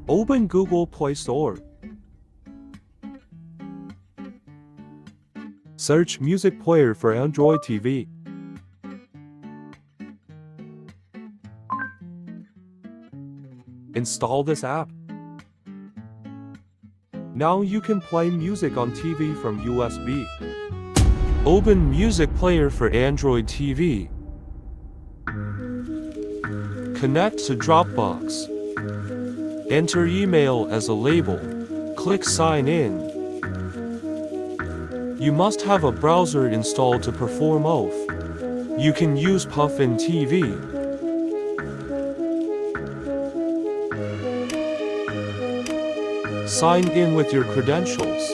Open Google Play Store. Search Music Player for Android TV. Install this app. Now you can play music on TV from USB. Open Music Player for Android TV. Connect to Dropbox. Enter email as a label. Click Sign In. You must have a browser installed to perform off. You can use Puffin TV. Sign in with your credentials.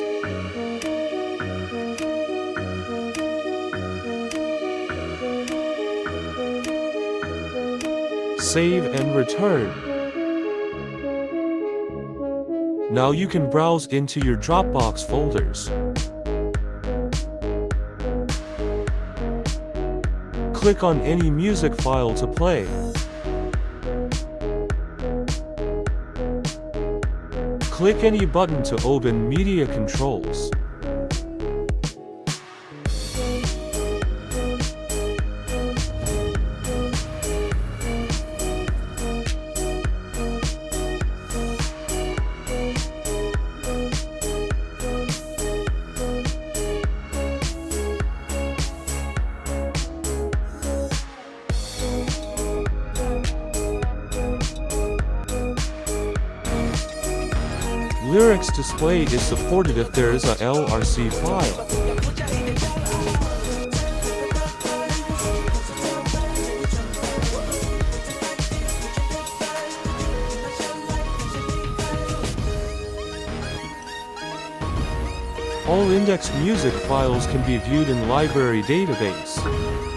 Save and return. Now you can browse into your Dropbox folders. Click on any music file to play. Click any button to open media controls. Lyrics display is supported if there is a LRC file. All indexed music files can be viewed in library database.